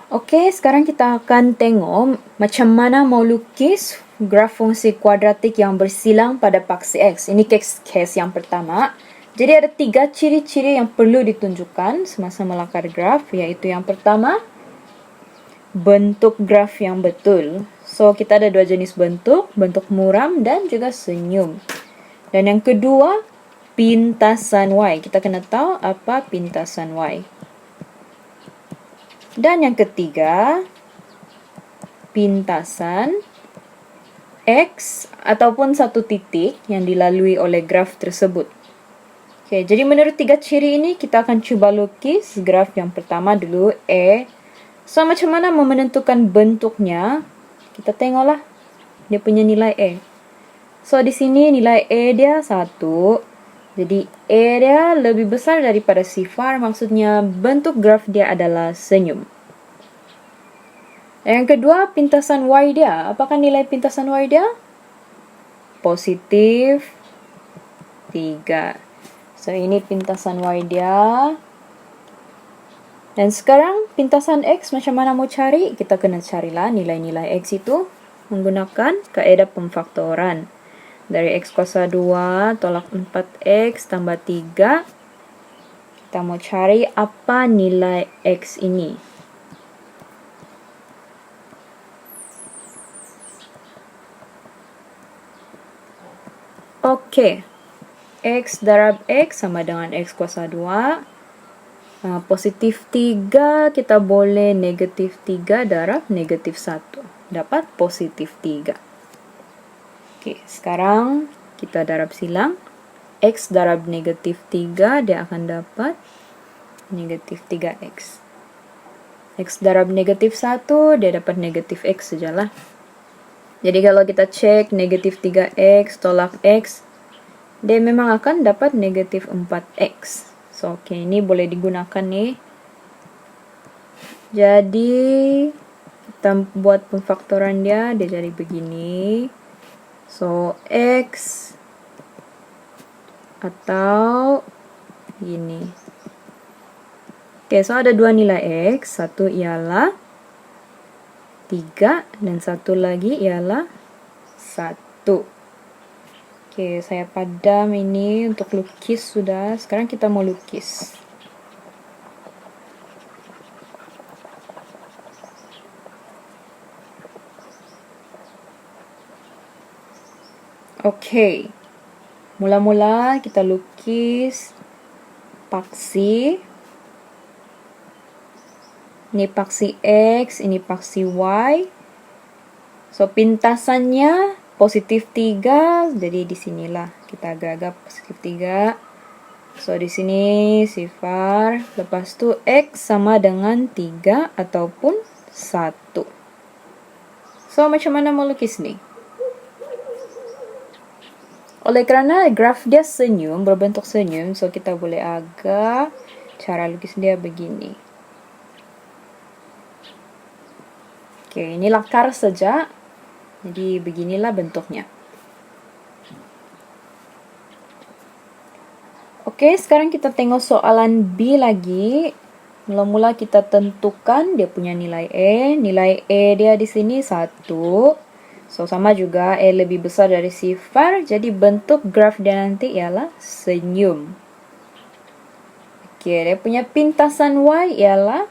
Oke, sekarang kita akan tengok macam mana mau lukis graf fungsi kuadratik yang bersilang pada paksi X. Ini case yang pertama. Jadi ada 3 ciri-ciri yang perlu ditunjukkan semasa melakar graf, yaitu yang pertama, bentuk graf yang betul. So, kita ada 2 jenis bentuk muram dan juga senyum. Dan yang kedua, pintasan Y. Kita kena tahu apa pintasan Y. Dan yang ketiga, pintasan X ataupun satu titik yang dilalui oleh graf tersebut. Oke, jadi menurut 3 ciri ini kita akan cuba lukis graf yang pertama dulu, E. So, macam mana mau menentukan bentuknya? Kita tengoklah dia punya nilai E. So, di sini nilai E dia 1. Jadi, E dia lebih besar daripada sifar, maksudnya bentuk graf dia adalah senyum. Yang kedua, pintasan Y dia. Apakah nilai pintasan Y dia? Positif 3. So, ini pintasan Y dia. Dan sekarang, pintasan X macam mana mau cari? Kita kena carilah nilai-nilai X itu menggunakan kaedah pemfaktoran. Dari X kuasa 2 tolak 4X tambah 3. Kita mau cari apa nilai X ini. Oke, X darab X sama dengan X kuasa 2. Positif 3, kita boleh negatif 3 darab negatif 1. Dapat positif 3. Oke, sekarang kita darab silang. X darab negatif 3, dia akan dapat negatif 3X. X darab negatif 1, dia dapat negatif X sajalah. Jadi kalau kita cek negatif 3X tolak X, dia memang akan dapat negatif 4X. So, oke, ini boleh digunakan nih. Jadi, kita buat pemfaktoran dia jadi begini. So, X atau gini. Oke, so ada 2 nilai X. Satu ialah 3 dan satu lagi ialah 1. Oke, saya padam ini untuk lukis sudah. Sekarang kita mau lukis. Oke. Mula-mula kita lukis paksi. Ini paksi X, ini paksi Y. So, pintasannya positif 3, jadi di sinilah kita agak-agak positif 3. So, di sini sifar, lepas tu X sama dengan 3 ataupun 1. So, macam mana mau lukis nih? Oleh kerana graf dia senyum, berbentuk senyum, so kita boleh agak cara lukis dia begini. Oke, ini lakar saja. Jadi beginilah bentuknya. Oke, sekarang kita tengok soalan B lagi. Mula-mula kita tentukan dia punya nilai E. Nilai E dia di sini 1. So, sama juga E lebih besar dari sifar. Jadi bentuk graf dia nanti ialah senyum. Oke, dia punya pintasan Y ialah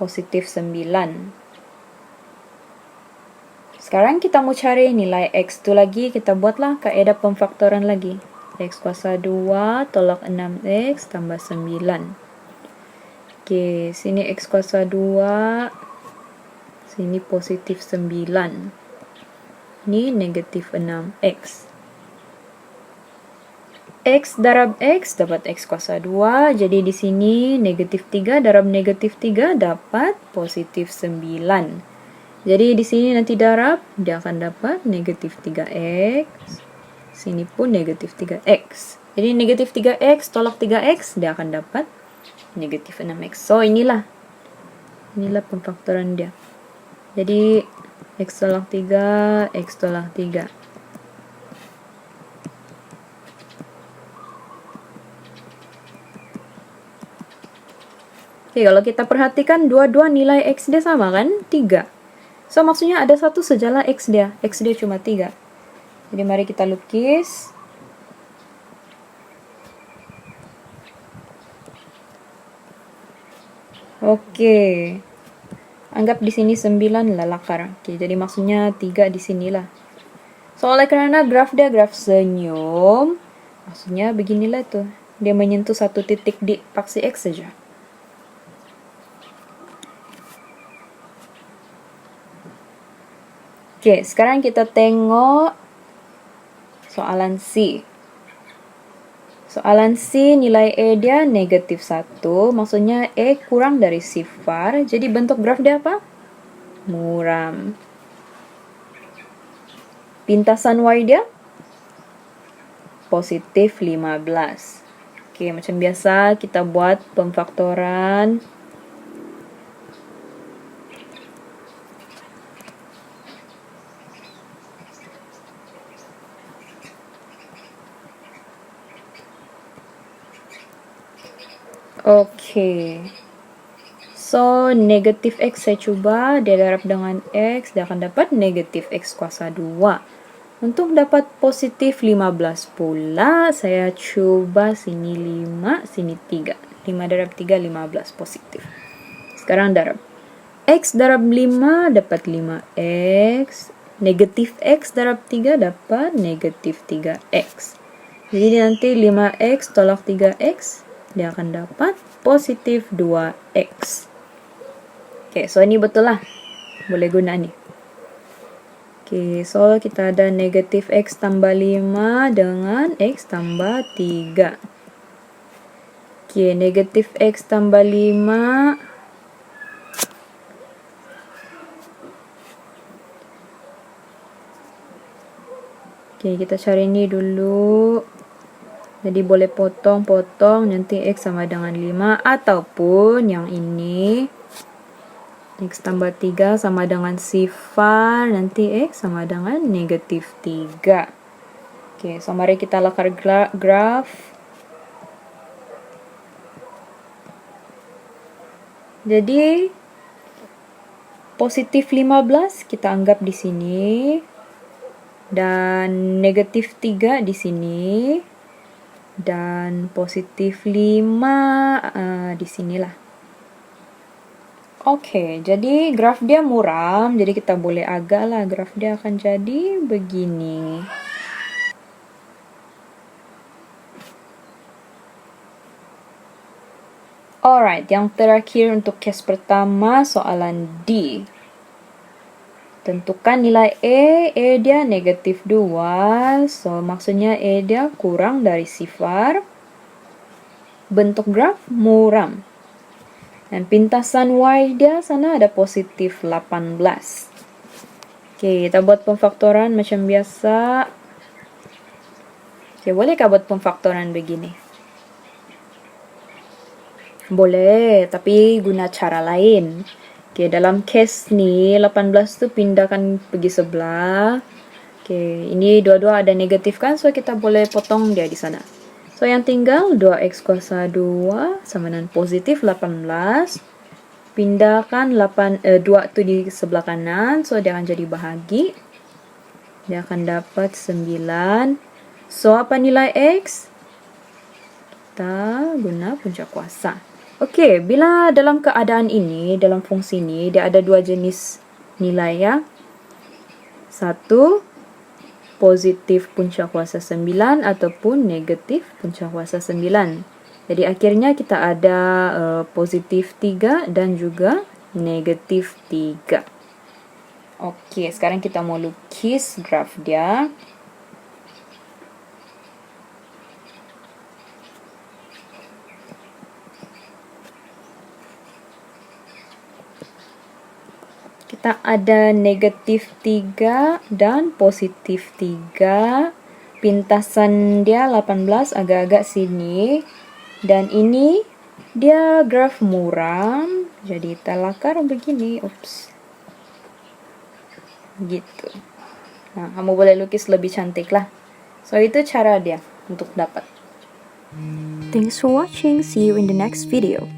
positif 9. Sekarang kita mau cari nilai X itu lagi, kita buatlah kaedah pemfaktoran lagi. X kuasa 2 tolak 6X tambah 9. Oke, sini X kuasa 2, sini positif 9. Ini negatif 6X. X darab X dapat X kuasa 2, jadi di sini negatif 3 darab negatif 3 dapat positif 9. Jadi di sini nanti darab, dia akan dapat negatif 3X. Sini pun negatif 3X. Jadi negatif 3X tolak 3X, dia akan dapat negatif 6X. So, inilah pemfaktoran dia. Jadi, X tolak 3, X tolak 3. Oke, kalau kita perhatikan dua-dua nilai X dia sama kan? 3. So, maksudnya ada satu sejalah X dia. X dia cuma 3. Jadi mari kita lukis. Oke. Anggap di sini 9 lalakar. Oke, jadi maksudnya 3 di sinilah. So, oleh karena graf dia graf senyum, maksudnya beginilah tuh. Dia menyentuh satu titik di paksi X saja. Oke, sekarang kita tengok soalan C. Soalan C nilai E dia negatif 1, maksudnya E kurang dari sifar. Jadi bentuk graf dia apa? Muram. Pintasan Y dia? Positif 15. Oke, macam biasa kita buat pemfaktoran. Oke. So, negatif X saya cuba, dia darab dengan X, dia akan dapat negatif X kuasa 2. Untuk dapat positif 15 pula, saya cuba sini 5, sini 3. 5 darab 3, 15 positif. Sekarang darab. X darab 5 dapat 5X. Negatif X darab 3 dapat negatif 3X. Jadi nanti 5X tolak 3X, dia akan dapat positif 2X. Oke, so ini betul lah. Boleh guna nih. Oke, so kita ada negatif X tambah 5 dengan X tambah 3. Oke, negatif X tambah 5. Oke, kita cari ini dulu. Jadi boleh potong-potong, nanti X sama dengan 5. Ataupun yang ini, X tambah 3 sama dengan sifar, nanti X sama dengan negatif 3. Oke, so mari kita lakar graf. Jadi, positif 15 kita anggap di sini. Dan negatif 3 di sini. Dan positif 5 di sinilah. Oke, jadi graf dia muram, jadi kita boleh agak lah graf dia akan jadi begini. Alright, yang terakhir untuk case pertama soalan D. Tentukan nilai E dia negatif 2, so maksudnya E dia kurang dari sifar. Bentuk graf muram. Dan pintasan Y dia sana ada positif 18. Oke, kita buat pemfaktoran macam biasa. Oke, bolehkah buat pemfaktoran begini? Boleh, tapi guna cara lain. Oke, dalam case ni 18 tu pindahkan pergi sebelah. Oke, ini dua-dua ada negatif kan, so kita boleh potong dia di sana. So yang tinggal 2x kuasa 2 sama dengan positif 18. Pindahkan 2 tu di sebelah kanan, so dia akan jadi bahagi. Dia akan dapat 9. So apa nilai x? Kita guna punca kuasa. Oke, bila dalam keadaan ini, dalam fungsi ini, dia ada dua jenis nilai ya. Satu, positif punca kuasa 9 ataupun negatif punca kuasa 9. Jadi akhirnya kita ada positif 3 dan juga negatif 3. Oke, sekarang kita mau lukis graf dia. Kita ada negatif 3 dan positif 3. Pintasan dia 18 agak-agak sini. Dan ini dia graf muram. Jadi kita lakar begini. Oops. Gitu. Nah, kamu boleh lukis lebih cantik lah. So, itu cara dia untuk dapat. Thanks for watching. See you in the next video.